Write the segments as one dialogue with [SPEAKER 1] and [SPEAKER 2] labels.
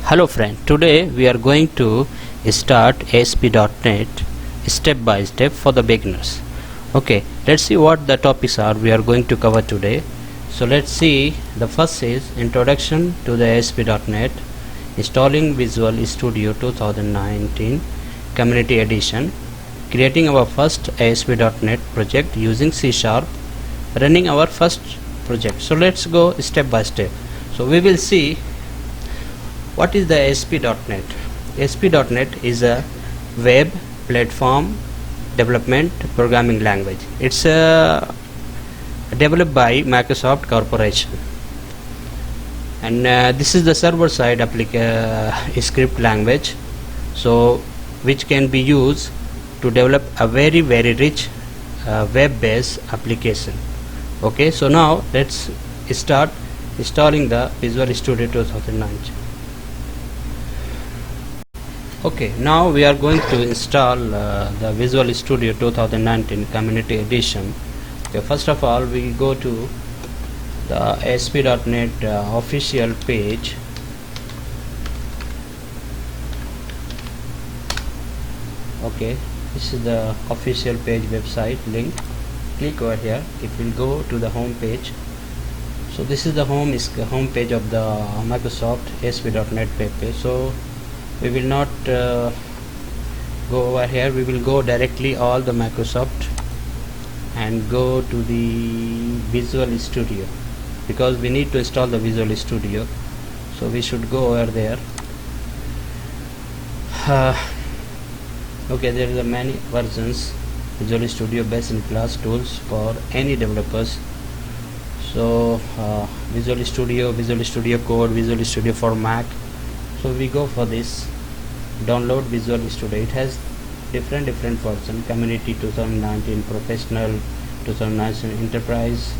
[SPEAKER 1] Hello friend, today we are going to start ASP.NET step by step for the beginners. Okay, let's see what the topics are we are going to cover today. So let's see, the first is Introduction to the ASP.NET, installing Visual Studio 2019 Community Edition, creating our first ASP.NET project using C#, running our first project. So let's go step by step. So we will see what is the ASP.NET. ASP.NET is a web platform development programming language. It's developed by Microsoft Corporation, and this is the server side script language, so which can be used to develop a very rich web based application. Okay, so now let's start installing the Visual Studio 2019. Okay, now we are going to install the Visual Studio 2019 Community Edition. Okay, first of all we go to the ASP.NET official page. Okay, this is the official page website link. Click over here, it will go to the home page. So this is the home page of the Microsoft ASP.NET web page. So we will not go over here, we will go directly all the Microsoft and go to the Visual Studio, because we need to install the Visual Studio, so we should go over there. Okay, there are many versions Visual Studio, best in class tools for any developers. So Visual Studio, Visual Studio Code, Visual Studio for Mac. So we go for this, download Visual Studio. It has different version: Community 2019, Professional 2019, Enterprise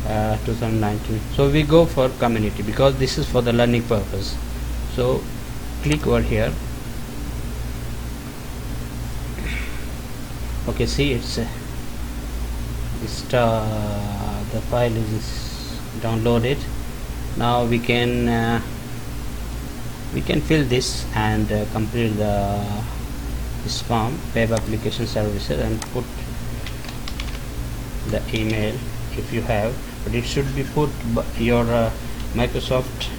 [SPEAKER 1] 2019. So we go for Community because this is for the learning purpose. So click over here. Okay, see, it's the file is downloaded. Now we can fill this and complete the form, web application services, and put the email if you have, but it should be put your Microsoft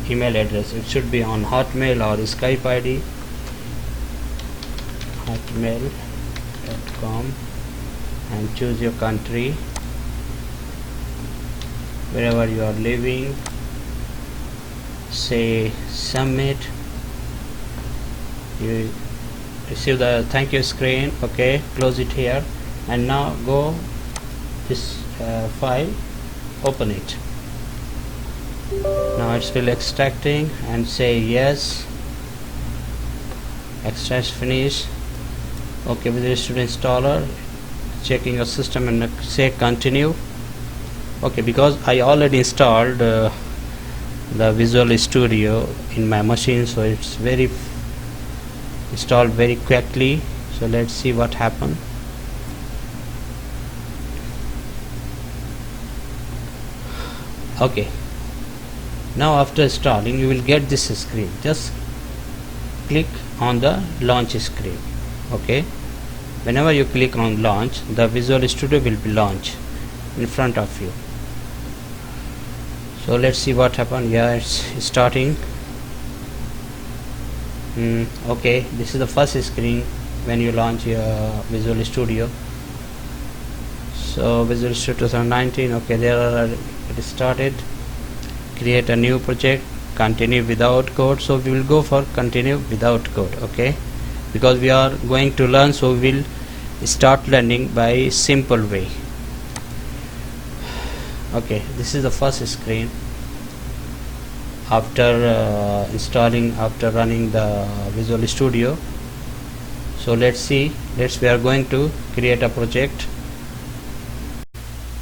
[SPEAKER 1] email address. It should be on Hotmail or Skype ID, hotmail.com, and choose your country, wherever you are living. Say submit. You receive the thank you screen. Okay, close it here, and now go this file, open it. Now it's still extracting, and say yes, extract finish. Okay, Visual Studio installer checking your system, and say continue. Okay, because I already installed the Visual Studio in my machine, so it's installed very quickly. So let's see what happened. Okay, now after installing you will get this screen. Just click on the launch screen. Okay, whenever you click on launch, the Visual Studio will be launched in front of you. So let's see what happened. Yeah, it's starting. Okay, this is the first screen when you launch your Visual Studio. So Visual Studio 2019. Okay, there are, it started. Create a new project, continue without code. So we will go for continue without code. Okay, because we are going to learn, so we will start learning by simple way. Okay, this is the first screen after running the Visual Studio. So let's see, we are going to create a project,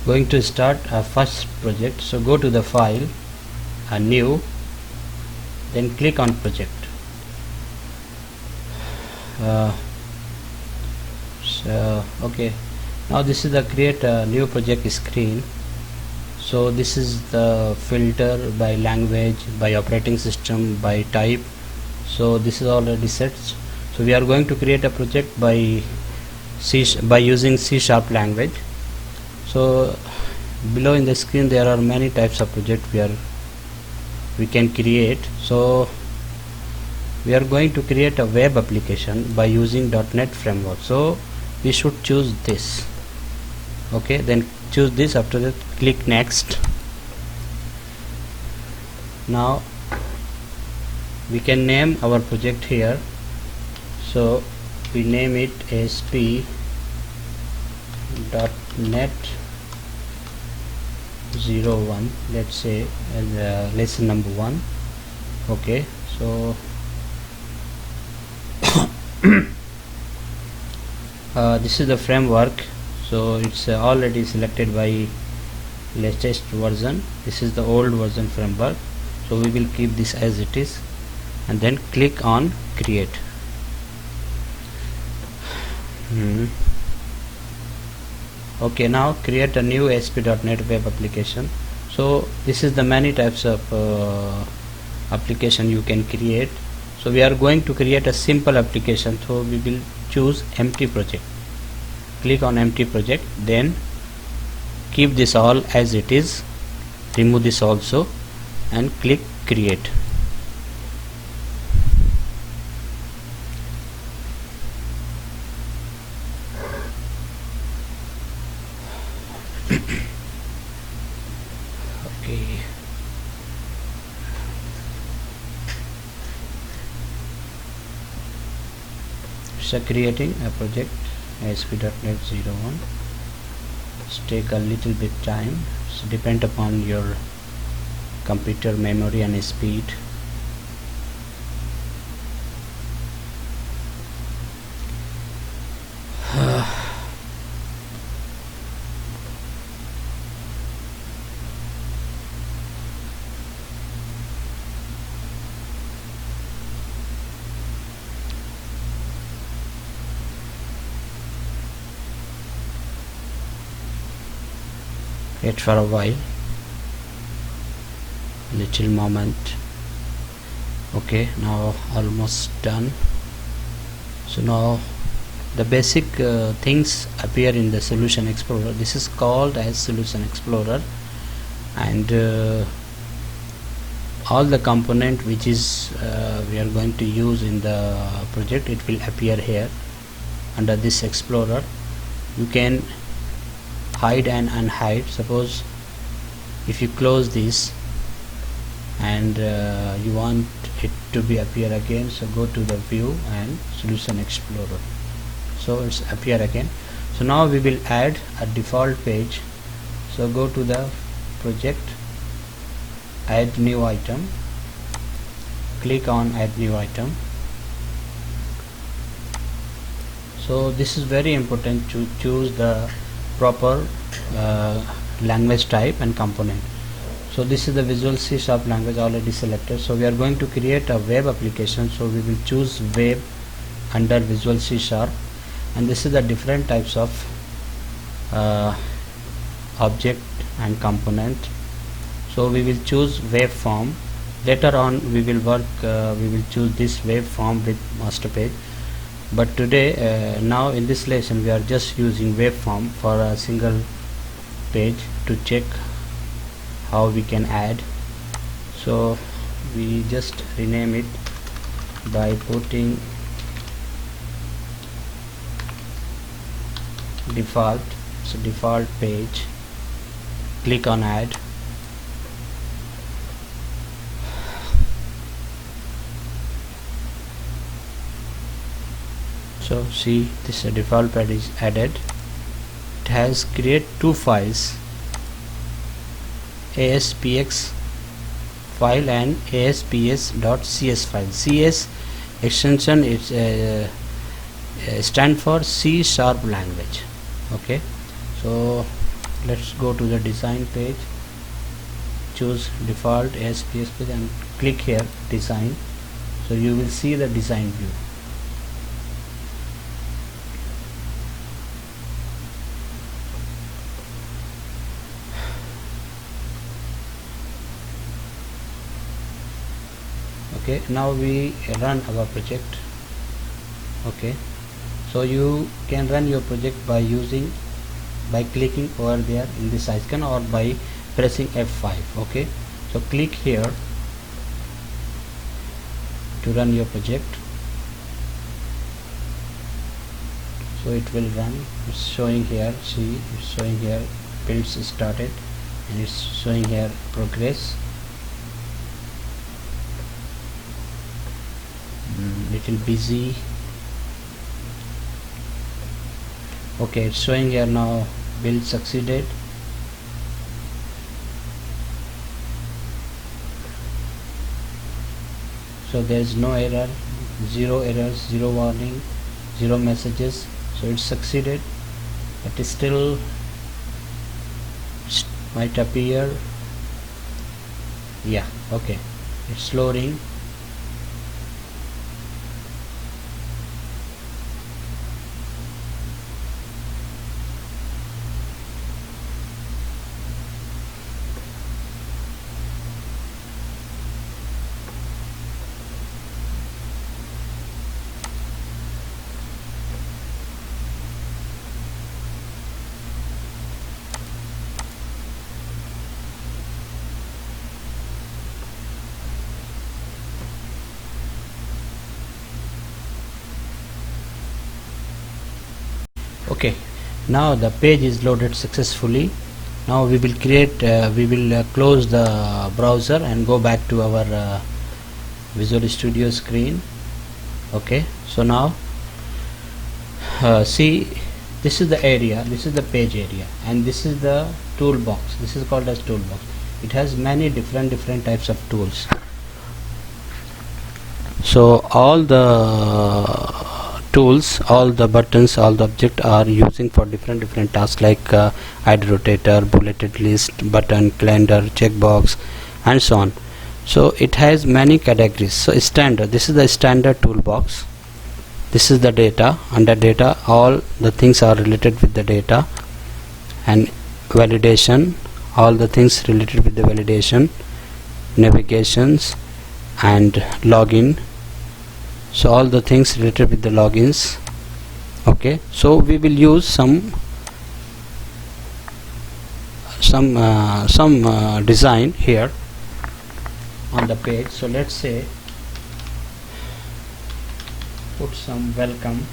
[SPEAKER 1] going to start a first project. So go to the file, a new, then click on project. Okay, now this is the create a new project screen. So this is the filter by language, by operating system, by type. So this is already set. So we are going to create a project by using C# language. So below in the screen there are many types of project we can create. So we are going to create a web application by using .NET framework. So we should choose this. Okay, then choose this. After that, click next. Now we can name our project here. So we name it ASP.NET 01. Let's say as lesson number 1. Okay, so this is the framework. So it's already selected by latest version. This is the old version framework. So we will keep this as it is and then click on create. Okay, now create a new ASP.NET web application. So this is the many types of application you can create. So we are going to create a simple application, so we will choose empty project. Click on empty project, then keep this all as it is, remove this also and click create. Okay, so creating a project ASP.NET 01. It's take a little bit time, so depend upon your computer memory and speed. Wait for a while, little moment. Okay, now almost done. So now the basic things appear in the Solution Explorer. This is called as Solution Explorer, and all the component which is we are going to use in the project, it will appear here under this Explorer. You can hide and unhide. Suppose if you close this and you want it to be appear again, so go to the view and Solution Explorer, so it's appear again. So now we will add a default page. So go to the project, add new item, click on add new item. So this is very important to choose the proper language type and component. So this is the Visual C# language already selected. So we are going to create a web application, so we will choose web under Visual C#, and this is the different types of object and component. So we will choose web form. Later on we will choose this web form with master page, but today now in this lesson we are just using web form for a single page to check how we can add. So we just rename it by putting default. So default page, click on add. So see, this default page is added. It has create two files, ASPX file and ASPS.cs file. CS extension is stand for C# language. Okay, so let's go to the design page, choose default ASPS page and click here design. So you will see the design view. Okay, now we run our project. Okay, so you can run your project by clicking over there in this icon or by pressing F5. Okay, so click here to run your project. So it will run. It's showing here, see, it's showing here builds started, and it's showing here progress. Little busy. Okay, it's showing here now build succeeded. So there is no error, zero errors, zero warning, zero messages. So it succeeded, but it still might appear. Yeah, okay, it's loading. Okay, now the page is loaded successfully. Now we will close the browser and go back to our Visual Studio screen. Okay, so now see, this is the area, this is the page area, and this is the toolbox. This is called as toolbox. It has many different types of tools. So all the tools, all the buttons, all the objects are using for different tasks, like ID rotator, bulleted list, button, calendar, checkbox, and so on. So it has many categories. So standard, this is the standard toolbox. This is the data. Under data, all the things are related with the data, and validation, all the things related with the validation, navigations, and login. So all the things related with the logins. Okay, so we will use some design here on the page. So let's say put some welcome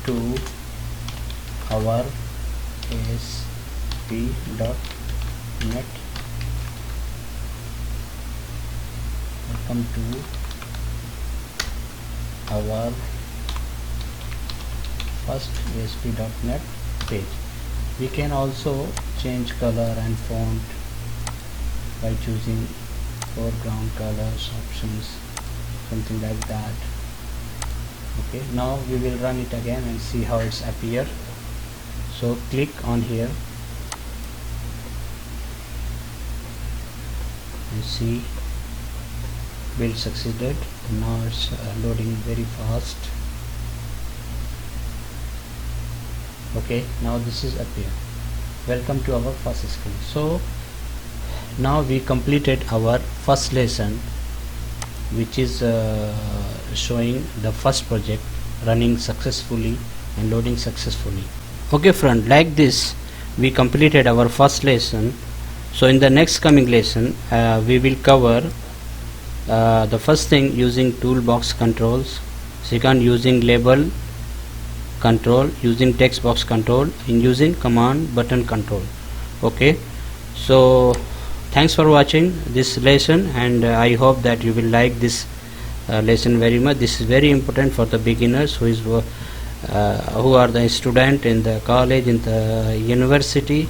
[SPEAKER 1] to our ASP.NET. Welcome to our first ASP.NET page. We can also change color and font by choosing foreground colors options, something like that. Okay, now we will run it again and see how it's appear. So click on here and see build succeeded. Now it's loading very fast. Okay, now this is appear. Welcome to our first screen. So now we completed our first lesson, which is showing the first project running successfully and loading successfully. Okay friend, like this we completed our first lesson. So in the next coming lesson we will cover the first thing using toolbox controls, second using label control, using text box control, and using command button control. Okay, so thanks for watching this lesson, and I hope that you will like this lesson very much. This is very important for the beginners who are the student in the college, in the university.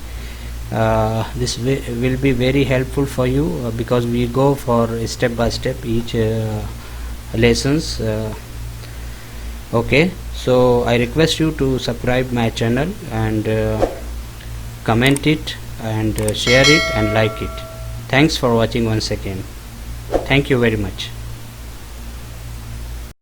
[SPEAKER 1] This will be very helpful for you because we go for step by step each lessons. Okay, so I request you to subscribe my channel and comment it and share it and like it. Thanks for watching once again. Thank you very much.